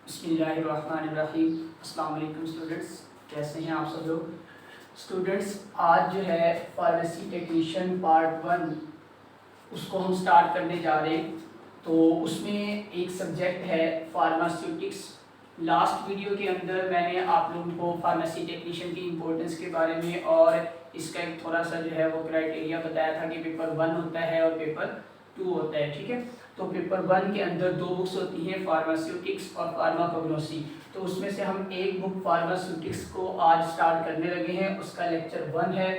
बिस्मिल्लाहिर्रहमानिर्रहीम। अस्सलाम वालेकुम स्टूडेंट्स, कैसे हैं आप सब लोग। स्टूडेंट्स, आज जो है फार्मेसी टेक्नीशियन पार्ट 1 उसको हम स्टार्ट करने जा रहे हैं। तो उसमें एक सब्जेक्ट है फार्मास्यूटिक्स। लास्ट वीडियो के अंदर मैंने आप लोगों को फार्मेसी टेक्नीशियन की इम्पोर्टेंस के बारे में और इसका एक थोड़ा सा जो है वो क्राइटेरिया बताया था कि पेपर 1 होता है और पेपर 2 होता है। ठीक है, तो पेपर 1 के अंदर 2 बुक्स होती हैं, फार्मास्यूटिक्स और फार्माकोग्नोसी। तो उसमें से हम एक बुक फार्मास्यूटिक्स को आज स्टार्ट करने लगे हैं, उसका लेक्चर 1 है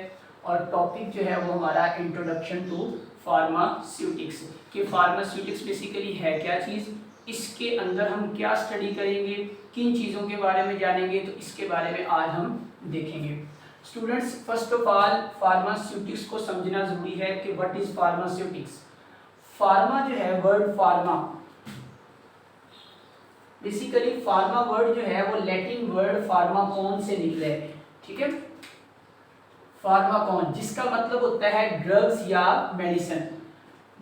और टॉपिक जो है वो हमारा इंट्रोडक्शन टू फार्मास्यूटिक्स। कि फार्मास्यूटिक्स बेसिकली है क्या चीज़, इसके अंदर हम क्या स्टडी करेंगे, किन चीज़ों के बारे में जानेंगे, तो इसके बारे में आज हम देखेंगे। Students, first of all pharmaceutics को समझना ज़रूरी है कि व्हाट इज़ फार्मास्यूटिक्स। फार्मा जो है, word pharma, basically pharma word जो है वो लैटिन वर्ड फार्माकोन से निकला है। ठीक है, फार्माकोन जिसका मतलब होता है ड्रग्स या मेडिसिन।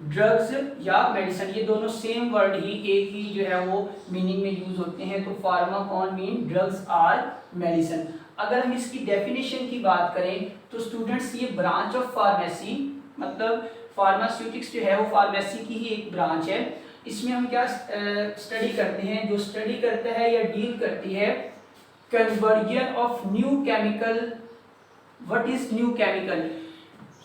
ड्रग्स या मेडिसिन ये दोनों सेम वर्ड ही, एक ही जो है वो मीनिंग में यूज होते हैं। तो फार्माकोन मीन ड्रग्स आर मेडिसिन। अगर हम इसकी डेफिनेशन की बात करें तो स्टूडेंट्स, ये ब्रांच ऑफ फार्मेसी, मतलब फार्मास्यूटिक्स जो है वो फार्मेसी की ही एक ब्रांच है। इसमें हम क्या स्टडी करते हैं, जो स्टडी करता है या डील करती है conversion of new chemical. What is new chemical,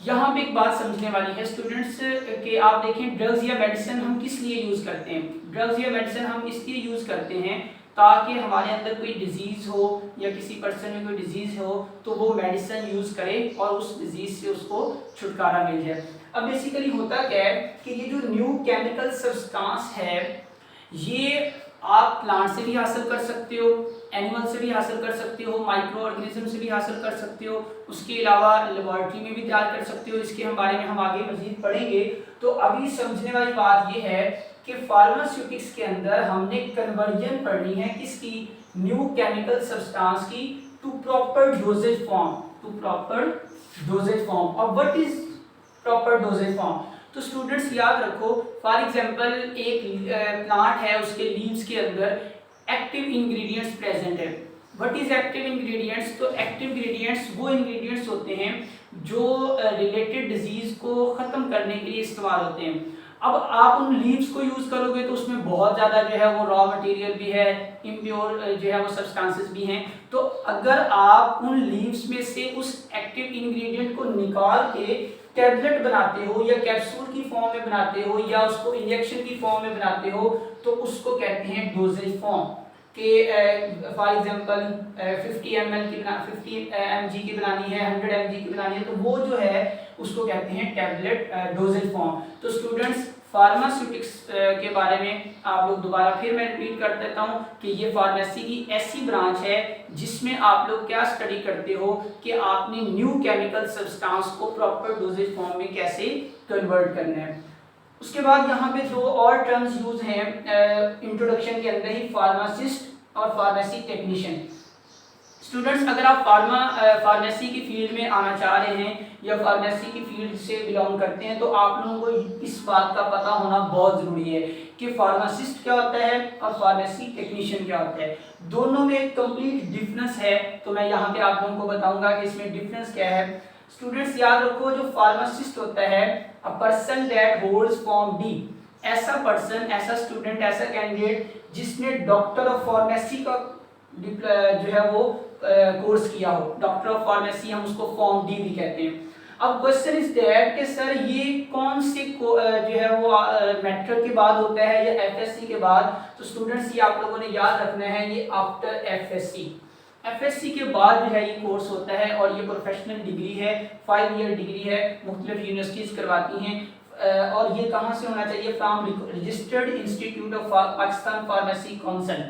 यहाँ पे एक बात समझने वाली है स्टूडेंट्स कि आप देखें ड्रग्स या मेडिसिन हम किस लिए यूज करते हैं। ड्रग्स या मेडिसिन हम इसलिए यूज करते हैं ताकि हमारे अंदर कोई डिजीज हो या किसी पर्सन में कोई डिजीज हो तो वो मेडिसिन यूज करे और उस डिजीज से उसको छुटकारा मिल जाए। अब बेसिकली होता क्या है कि ये जो न्यू केमिकल सब्सटेंस है ये आप प्लांट से भी हासिल कर सकते हो, एनिमल से भी हासिल कर सकते हो, माइक्रो ऑर्गेनिज्म से भी हासिल कर सकते हो, उसके अलावा लेबोरेटरी में भी तैयार कर सकते हो। इसके हम बारे में हम आगे मजीद पढ़ेंगे। तो अभी समझने वाली बात ये है कि फार्मास्यूटिक्स के अंदर हमने कन्वर्जन पढ़नी है किसकी, न्यू केमिकल सब्सटेंस की, to proper dosage form, to proper dosage form. और what is proper dosage form, तो स्टूडेंट्स याद रखो, फॉर एग्जांपल एक प्लांट है, उसके लीव्स के अंदर एक्टिव इंग्रेडिएंट्स प्रेजेंट है। व्हाट इज एक्टिव इंग्रेडिएंट्स, तो एक्टिव इंग्रेडिएंट्स वो इंग्रेडिएंट्स होते हैं जो रिलेटेड डिजीज को खत्म करने के लिए इस्तेमाल होते हैं। अब आप उन लीव्स को यूज करोगे तो उसमें बहुत ज्यादा जो है वो रॉ मटेरियल भी है, इम्प्योर जो है वो सब्सटेंसेस भी हैं। तो अगर आप उन लीव्स में से उस एक्टिव इंग्रेडिएंट को निकाल के टैबलेट बनाते हो या कैप्सूल की फॉर्म में बनाते हो या उसको इंजेक्शन की फॉर्म में बनाते हो तो उसको कहते हैं डोजेज फॉर्म। कि फॉर एग्जांपल 50 ml की 50 mg की बनानी है, 100 mg की बनानी है, तो वो जो है उसको कहते हैं टैबलेट डोजेज फॉर्म। तो स्टूडेंट्स, फार्मास्यूटिक्स के बारे में आप लोग दोबारा फिर मैं रिपीट कर देता हूँ कि ये फार्मेसी की ऐसी ब्रांच है जिसमें आप लोग क्या स्टडी करते हो कि आपने न्यू केमिकल सब्सटेंस को प्रॉपर डोजेज फॉर्म में कैसे कन्वर्ट करना है। उसके बाद यहाँ पे दो और टर्म्स यूज हैं इंट्रोडक्शन के अंदर ही, फार्मासिस्ट और फार्मेसी टेक्नीशियन। स्टूडेंट्स, अगर आप फार्मेसी की फील्ड में आना चाह रहे हैं या फार्मेसी की फील्ड से बिलोंग करते हैं तो आप लोगों को इस बात का पता होना बहुत ज़रूरी है कि फार्मासिस्ट क्या होता है और फार्मेसी टेक्नीशियन क्या होता है। दोनों में एक कंप्लीट डिफरेंस है, तो मैं यहाँ पे आप लोगों को बताऊंगा कि इसमें डिफरेंस क्या है। स्टूडेंट्स याद रखो, जो फार्मासिस्ट होता है a person that holds form D, ऐसा पर्सन, ऐसा स्टूडेंट, ऐसा कैंडिडेट जिसने डॉक्टर ऑफ फार्मेसी का जो है वो कोर्स किया हो। डॉक्टर ऑफ फार्मेसी हम उसको फॉर्म डी भी कहते हैं। अब क्वेश्चन इज दैट कि सर ये कौन से जो है वो मैट्रिक के बाद होता है या एफएससी के बाद, तो स्टूडेंट्स ये आप लोगों ने याद रखना है, ये आफ्टर एफएससी। एफएससी के बाद जो है ये कोर्स होता है और ये प्रोफेशनल डिग्री है, 5 ईयर डिग्री है, मुख्तलिफ यूनिवर्सिटीज़ करवाती हैं। और ये कहाँ से होना चाहिए, from registered institute of Pakistan pharmacy council.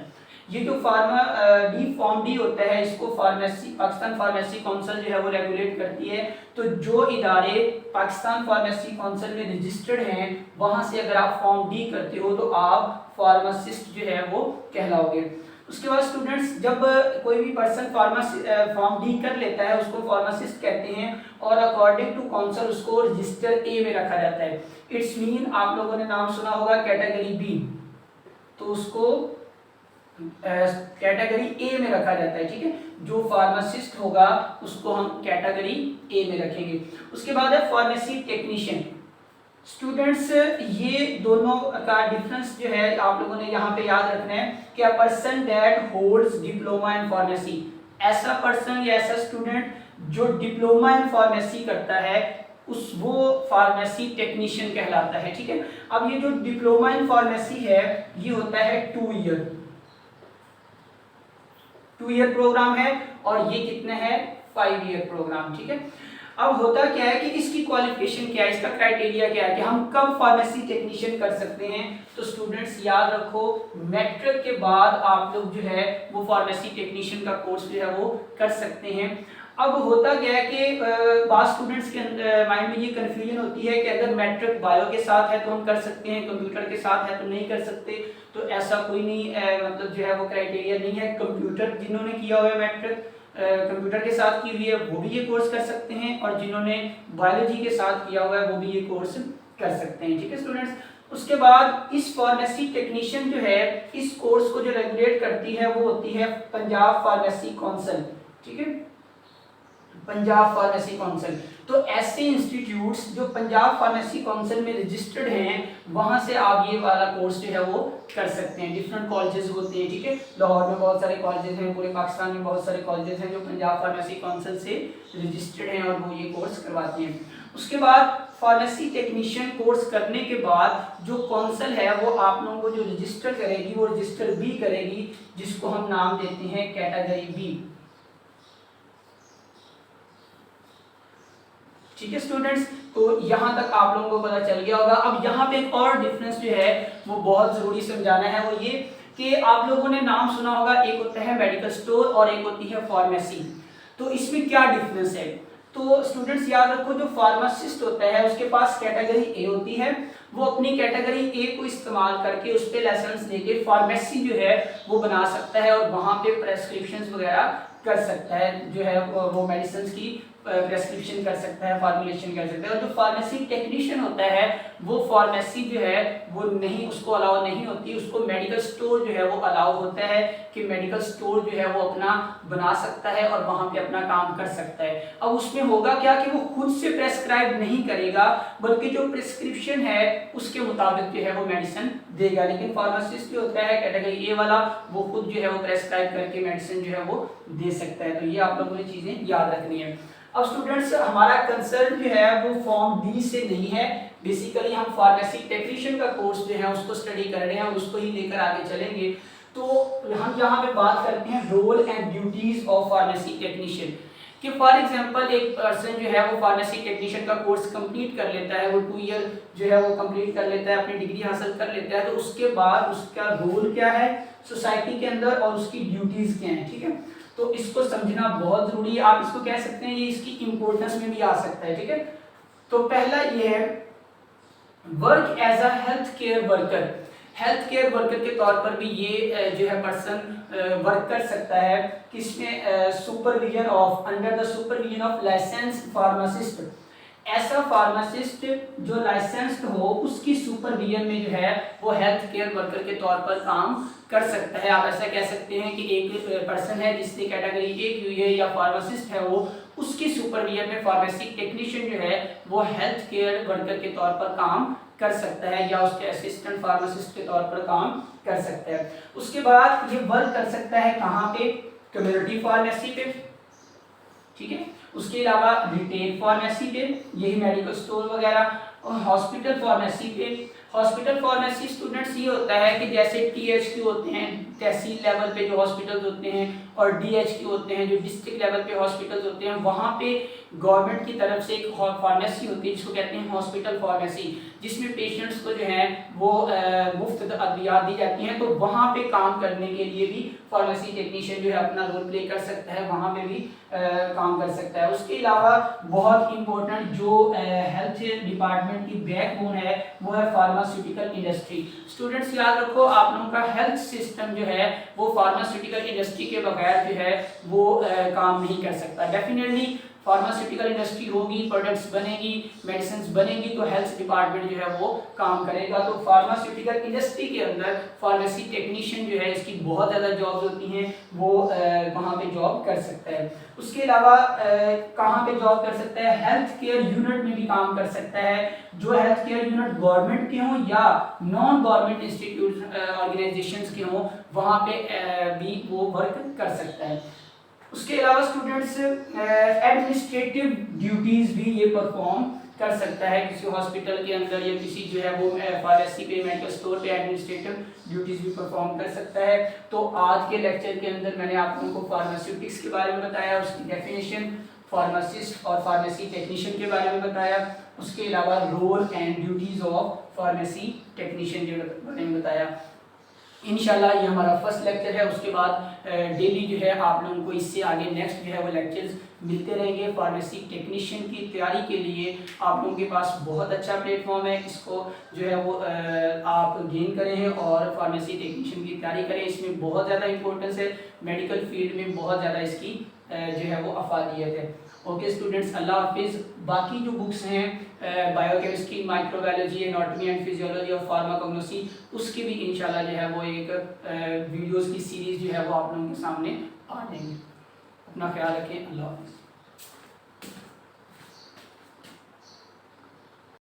ये जो फॉर्म डी होता है इसको पाकिस्तान फार्मेसी काउंसिल जो है वो रेगुलेट करती है। तो जो इदारे पाकिस्तान फार्मेसी काउंसिल में रजिस्टर्ड हैं वहाँ से अगर आप फॉर्म डी करते हो तो आप फार्मासिस्ट जो है वो कहलाओगे। उसके बाद स्टूडेंट्स, जब कोई भी पर्सन फॉर्म डी कर लेता है उसको फार्मासिस्ट कहते हैं और अकॉर्डिंग टू काउंसिल उसको रजिस्टर ए में रखा जाता है। इट्स मीन, आप लोगों ने नाम सुना होगा कैटेगरी बी, तो उसको कैटेगरी ए में रखा जाता है, ठीक है। जो फार्मासिस्ट होगा उसको हम कैटेगरी ए में रखेंगे। उसके बाद है फार्मेसी टेक्नीशियन। स्टूडेंट्स ये दोनों का डिफरेंस जो है आप लोगों ने यहाँ पे याद रखना है कि a person that holds diploma in pharmacy, ऐसा पर्सन या ऐसा स्टूडेंट जो डिप्लोमा इन फार्मेसी करता है वो फार्मेसी टेक्नीशियन कहलाता है, ठीक है। अब ये जो डिप्लोमा इन फार्मेसी है ये होता है 2 ईयर प्रोग्राम है और ये कितने है 5 ईयर प्रोग्राम, ठीक है। अब होता क्या है कि इसकी क्वालिफिकेशन क्या है, इसका क्राइटेरिया क्या है कि हम कब फार्मेसी टेक्नीशियन कर सकते हैं। तो स्टूडेंट्स याद रखो मैट्रिक के बाद आप लोग जो है वो फार्मेसी टेक्नीशियन का कोर्स जो है वो कर सकते हैं। अब होता क्या है कि बाद स्टूडेंट्स के माइंड में ये कन्फ्यूजन होती है कि अगर मैट्रिक बायो के साथ है तो हम कर सकते हैं, कंप्यूटर के साथ है तो नहीं कर सकते। तो ऐसा कोई नहीं मतलब जो है वो क्राइटेरिया नहीं है। कंप्यूटर जिन्होंने किया हुआ है मैट्रिक कंप्यूटर के साथ की हुई है वो भी ये कोर्स कर सकते हैं, और जिन्होंने बायोलॉजी के साथ किया हुआ है वो भी ये कोर्स कर सकते हैं, ठीक है स्टूडेंट्स। उसके बाद इस फार्मेसी टेक्नीशियन जो है इस कोर्स को जो रेगुलेट करती है वो होती है पंजाब फार्मेसी काउंसिल, ठीक है, पंजाब फार्मेसी काउंसिल। तो ऐसे इंस्टीट्यूट्स जो पंजाब फार्मेसी काउंसिल में रजिस्टर्ड हैं वहां से आप ये वाला कोर्स जो है वो कर सकते हैं। डिफरेंट कॉलेजेस होते हैं, ठीक है, लाहौर में बहुत सारे कॉलेजेस हैं, पूरे पाकिस्तान में बहुत सारे कॉलेजेस हैं जो पंजाब फार्मेसी काउंसिल से रजिस्टर्ड हैं और वो ये कोर्स करवाते हैं। उसके बाद फार्मेसी टेक्नीशियन कोर्स करने के बाद जो काउंसिल है वो आप लोगों को जो रजिस्टर करेगी वो रजिस्टर बी करेगी, जिसको हम नाम देते हैं कैटेगरी बी, ठीक है स्टूडेंट्स। तो यहाँ तक आप लोगों को पता चल गया होगा। अब यहाँ पे एक और डिफरेंस जो है वो बहुत जरूरी समझाना है, वो ये कि आप लोगों ने नाम सुना होगा, एक होता है मेडिकल स्टोर और एक होती है फार्मेसी। तो इसमें क्या डिफरेंस है? तो स्टूडेंट्स याद रखो जो फार्मासिस्ट होता है उसके पास कैटेगरी ए होती है, वो अपनी कैटेगरी ए को इस्तेमाल करके उस पर लाइसेंस लेके फार्मेसी जो है वो बना सकता है और वहाँ पे प्रेस्क्रिप्शन वगैरह कर सकता है, जो है वो मेडिसिन की प्रेस्क्रिप्शन कर सकता है, फार्मुलेशन कर सकता है। और जो फार्मेसी टेक्नीशियन होता है वो फार्मेसी जो है वो नहीं, उसको अलाउ नहीं होती, उसको मेडिकल स्टोर जो है वो अलाउ होता है कि मेडिकल स्टोर जो है वो अपना बना सकता है और वहाँ पे अपना काम कर सकता है। अब उसमें होगा क्या कि वो खुद से प्रेस्क्राइब नहीं करेगा बल्कि जो प्रिस्क्रिप्शन है उसके मुताबिक जो है वो मेडिसिन देगा। लेकिन फार्मासिस्ट जो होता है कैटेगरी ए वाला वो खुद जो है वो प्रेस्क्राइब करके मेडिसिन जो है वो दे सकता है। तो ये आप लोगों ने चीजें याद रखनी है। अब स्टूडेंट्स हमारा कंसर्न जो है वो फॉर्म डी से नहीं है, बेसिकली हम फार्मेसी टेक्नीशियन का कोर्स जो है उसको स्टडी कर रहे हैं और उसको ही लेकर आगे चलेंगे। तो हम यहाँ पे बात करते हैं role and duties of pharmacy technician कि फॉर एग्जांपल एक पर्सन जो है वो फार्मेसी टेक्नीशियन का कोर्स कंप्लीट कर लेता है, वो 2 ईयर जो है वो कंप्लीट कर लेता है, अपनी डिग्री हासिल कर लेता है। तो उसके बाद उसका रोल क्या है सोसाइटी के अंदर और उसकी ड्यूटीज क्या है, ठीक है। तो इसको समझना बहुत जरूरी है। आप इसको कह सकते हैं ये इसकी इंपॉर्टेंस में भी आ सकता है, ठीक है। तो पहला ये है work as a health care worker. Health care worker के तौर पर भी ये जो है पर्सन वर्क कर सकता है किसमें, supervision of, under the supervision of licence pharmacist. ऐसा फार्मासिस्ट जो लाइसेंस्ड हो उसकी सुपरविजन में जो है वो हेल्थ केयर वर्कर के तौर पर काम कर सकता है। आप ऐसा कह सकते हैं कि एक पर्सन है जिसने कैटेगरी ए की हुई है या फार्मासिस्ट है वो, उसकी सुपरविजन में फार्मेसी टेक्नीशियन जो है वो हेल्थ केयर वर्कर के तौर पर काम कर सकता है या उसके असिस्टेंट फार्मासिस्ट के तौर पर काम कर सकता है। उसके बाद ये वर्क कर सकता है कहाँ पे, कम्युनिटी फार्मेसी पे, ठीक है। उसके अलावा रिटेल फार्मेसी पे, यही मेडिकल स्टोर वगैरह, और हॉस्पिटल फार्मेसी पे। हॉस्पिटल फार्मेसी स्टूडेंट्स ये होता है कि जैसे THQ होते हैं तहसील लेवल पे जो हॉस्पिटल्स होते हैं और DHQ होते हैं जो डिस्ट्रिक्ट लेवल पे हॉस्पिटल्स होते हैं, वहाँ पे गवर्नमेंट की तरफ से एक फार्मेसी होती है जिसको कहते हैं हॉस्पिटल फार्मेसी, जिसमें पेशेंट्स को जो है वो मुफ्त अद्वियात दी जाती हैं। तो वहाँ पे काम करने के लिए भी फार्मेसी टेक्नीशियन जो है अपना रोल प्ले कर सकता है, वहाँ पे भी काम कर सकता है। उसके अलावा बहुत इंपॉर्टेंट जो हेल्थ डिपार्टमेंट की बैकबोन है वो है फार्मास्यूटिकल इंडस्ट्री। स्टूडेंट्स याद रखो आप लोगों का हेल्थ सिस्टम जो है वो फार्मास्यूटिकल इंडस्ट्री के बगैर जो है वो काम नहीं कर सकता। डेफिनेटली फार्मास्यूटिकल इंडस्ट्री होगी, प्रोडक्ट्स बनेगी, मेडिसिन बनेंगी, तो हेल्थ डिपार्टमेंट जो है वो काम करेगा। तो फार्मास्यूटिकल इंडस्ट्री के अंदर फार्मेसी टेक्नीशियन जो है इसकी बहुत ज़्यादा जॉब्स होती हैं, वो वहाँ पे जॉब कर सकता है। उसके अलावा कहाँ पे जॉब कर सकता है, हेल्थ केयर यूनिट में भी काम कर सकता है। जो हेल्थ केयर यूनिट गवर्नमेंट के हों या नॉन गवर्नमेंट इंस्टीट्यूट ऑर्गेनाइजेशंस के हों, वहाँ पे भी वो वर्क कर सकता है। उसके अलावा स्टूडेंट्स एडमिनिस्ट्रेटिव ड्यूटीज़ भी ये परफॉर्म कर सकता है, किसी हॉस्पिटल के अंदर या किसी जो है वो फार्मेसी पे, मेडिकल स्टोर पे एडमिनिस्ट्रेटिव ड्यूटीज़ भी परफॉर्म कर सकता है। तो आज के लेक्चर के अंदर मैंने आप लोगों को फार्मास्यूटिक्स के बारे में बताया, उसकी डेफिनेशन, फार्मासिस्ट और फार्मेसी टेक्नीशियन के बारे में बताया, उसके अलावा role and duties of pharmacy technician के बारे में बताया। इंशाल्लाह ये हमारा फर्स्ट लेक्चर है। उसके बाद डेली जो है आप लोगों को इससे आगे नेक्स्ट जो है वो लेक्चर्स मिलते रहेंगे। फार्मेसी टेक्नीशियन की तैयारी के लिए आप लोगों के पास बहुत अच्छा प्लेटफॉर्म है, इसको जो है वो आप गेन करें और फार्मेसी टेक्नीशियन की तैयारी करें। इसमें बहुत ज़्यादा इंपॉर्टेंस है, मेडिकल फील्ड में बहुत ज़्यादा इसकी जो है वो अफादियत है। ओके स्टूडेंट्स, अल्लाह हाफिज़। बाकी जो बुक्स हैं biochemistry, microbiology, anatomy and physiology और फार्माकोग्नोसी, उसकी भी इंशाल्लाह जो है वो एक वीडियोस की सीरीज़ जो है वो आप लोगों के सामने आ जाएंगे। अपना ख्याल रखें, अल्लाह हाफिज़।